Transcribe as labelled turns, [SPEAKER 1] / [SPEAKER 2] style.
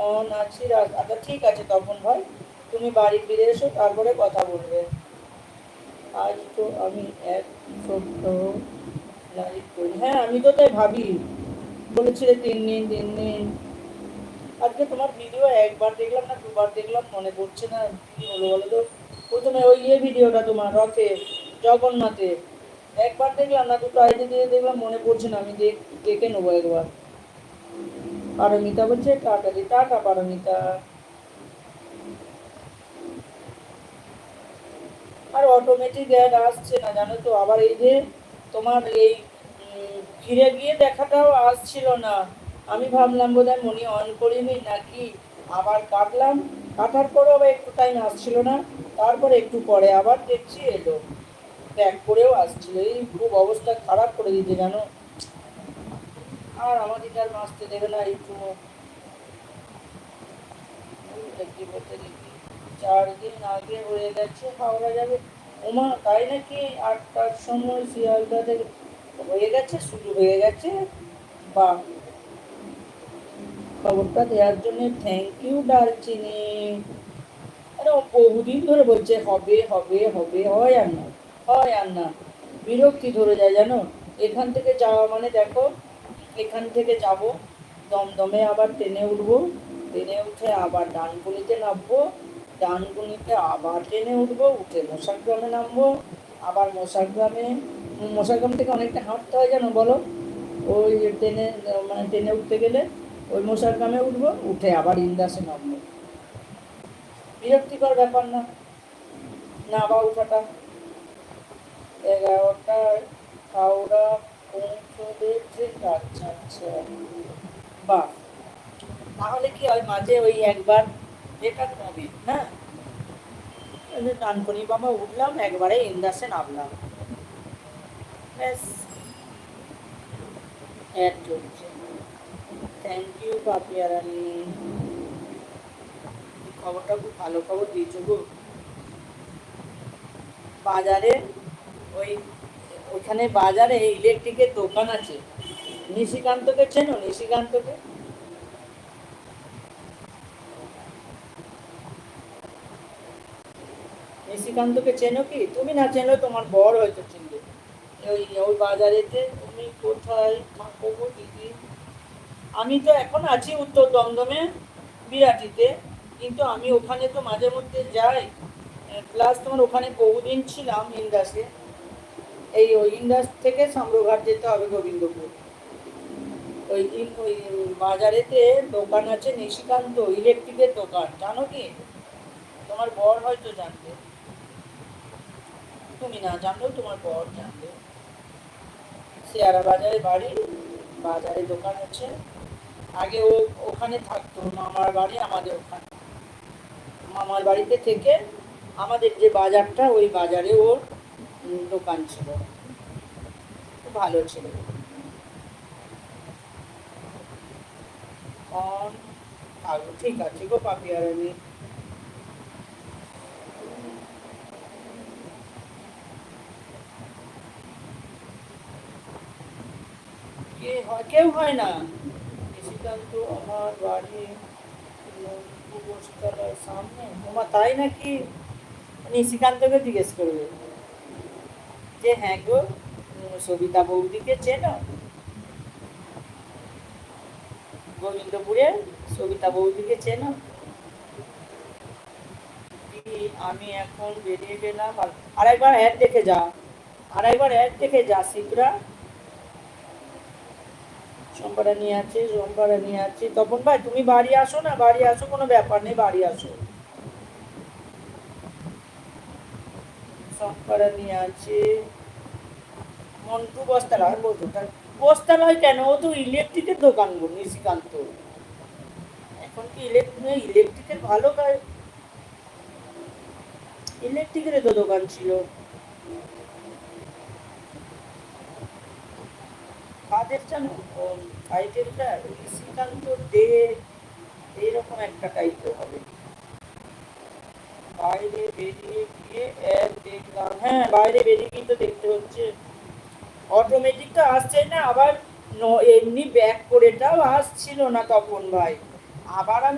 [SPEAKER 1] কেমন আছি? আচ্ছা ঠিক আছে তপন ভাই, তুমি বাড়ি ফিরে এসো, তারপরে কথা বলবে। আজ তো আমি এক সপ্তাহ লাইভ করি। হ্যাঁ আমি তো তাই ভাবি, বলেছিলে 3 দিন 3 দিন। আজকে তোমার ভিডিও একবার দেখলাম না দুবার দেখলাম, মনে পড়ছে না কি হলো বলো তো। প্রথমে ওই ভিডিওটা তোমার রথে, জগন্নাথে, একবার দেখলাম না দুটো আইডি দিয়ে দেখলাম, মনে পড়ছে না, আমি দেখে নেবো একবার। পারমিতা বলছে টাটা দি, টাটা পারমিতা। আর অটোমেটিক অ্যাড আসছে না জানো তো, আবার এই যে তোমার এই ফিরে গিয়ে দেখাটাও আসছিল না। আমি ভাবলাম বোধহয় মনি অন করিনি নাকি, আবার কাটলাম, কাটার পরেও আবার একটু টাইম আসছিল না, তারপরে একটু পরে আবার দেখছি এলো, ব্যাক করেও আসছিল। এই খুব অবস্থা খারাপ করে দিতে জানো। আর আমাদের আর বাঁচতে দেবে না এই তো, দেখি বলতে দেখি 4 দিন আগে হয়ে গেছে হাওড়া যাবে। ওমা তাই নাকি? 8টার সময় শিয়ালদা থেকে হয়ে গেছে, শুরু হয়ে গেছে। বা খবরটা দেওয়ার জন্য থ্যাংক ইউ ডালচিনি। আরে ও বহুদিন ধরে বলছে হবে হবে হবে, হয় আর না, হয় আর না, বিরক্তি ধরে যায় জানো। এখান থেকে যাওয়া মানে দেখো, এখান থেকে যাব দমদমে, আবার ট্রেনে উঠবো, ট্রেনে উঠে আবার ডানকুনিতে নামবো, ডানকুনিতে আবার ট্রেনে উঠবো, উঠে মশাগ্রামে নামবো, আবার মশাগ্রাম থেকে অনেকটা হাঁটতে হয় জানো বলো। ওই ট্রেনে মানে ট্রেনে উঠতে গেলে ওই মশাগ্রামে উঠবো, উঠে আবার ইন্দাসে নামবো। বিরক্তিকর ব্যাপার না? না বা উঠাটা 11টায় হাওড়া পৌঁছবে ট্রেন। আচ্ছা আচ্ছা, বাহ, তাহলে কি হয় মাঝে ওই একবার যেটা কমে না, ডানকুনি বাবা উঠলাম, একবারে ইন্দাসে নামলাম, ব্যাস। অ্যাড চলছে। থ্যাংক ইউ পাপিয়া রানী, খবরটা খুব ভালো খবর দিয়েছো গো। বাজারে ওই ওইখানে বাজারে ইলেকট্রিকের দোকান আছে। নিশিকান্তকে চেনো? নিশিকান্তকে, নিশিকান্তকে চেনো কি? তুমি না চেনো তোমার বর হয়তো চিনবে। ওই ওই বাজারেতে তুমি কোথায় থাকো গো দিদি? আমি তো এখন আছি উত্তর দমদমে, বিরাটিতে, কিন্তু আমি ওখানে তো মাঝে মধ্যে যাই। প্লাস তোমার ওখানে বহুদিন ছিলাম ইন্দাসে। ওই ইন্দাস থেকে সামরঘাট যেতে হবে গোবিন্দপুর। ওই বাজারেতে দোকান আছে নিশিকান্ত ইলেকট্রিকের দোকান, জানো কি? তোমার বর হয়তো জানবে, তুমি না জানলেও তোমার বর জানবে। শেয়ারা বাজারে বাড়ি, বাজারে দোকান আছে। আগে ও ওখানে থাকতো, মামার বাড়ি আমাদের ওখানে, মামার বাড়িতে থেকে আমাদের যে বাজারটা ওই বাজারে ওর দোকান ছিল, খুব ভালো ছিল। অন থাকো, ঠিক আছে গো পাপিয়া রানী। কে হয়? কেউ হয় না। নিশিকান্ত আমার বাড়ি বসতলার সামনে। তোমার তাই নাকি? নিশিকান্তকে জিজ্ঞেস করবে যে হ্যাঁ গো, সবিতা বৌদিকে চেনো? গোবিন্দপুরে সবিতা বৌদিকে চেনো? আমি এখন বেরিয়ে গেলাম, আরেকবার অ্যাড দেখে যা, আরেকবার অ্যাড দেখে যা শিবরা। সোমবারে নিয়ে আছি, সোমবারে নিয়ে আছি। তপন ভাই তুমি বাড়ি আসো না, বাড়ি আসো, কোনো ব্যাপার নেই, বাড়ি আসো। সোমবারে নিয়ে আছি। মন্টু বস্তালয় বলতো, বস্তালয় কেন? ও তো ইলেকট্রিকের দোকান গো নিশিকান্ত। এখন কি ইলেকট্রিকের ভালো কাজ, ইলেকট্রিকের তো দোকান ছিল। কাদের জানো টাইটেলটা? নিশিকান্ত দে, এইরকম একটা টাইটেল হবে। বাইরে বেরিয়ে গিয়ে অ্যাড দেখলাম, হ্যাঁ বাইরে বেরিয়ে গিয়ে তো দেখতে হচ্ছে। অটোমেটিক তো আসছে না, আবার এমনি ব্যাক করেটাও আসছিল না তপন ভাই। আবার আমি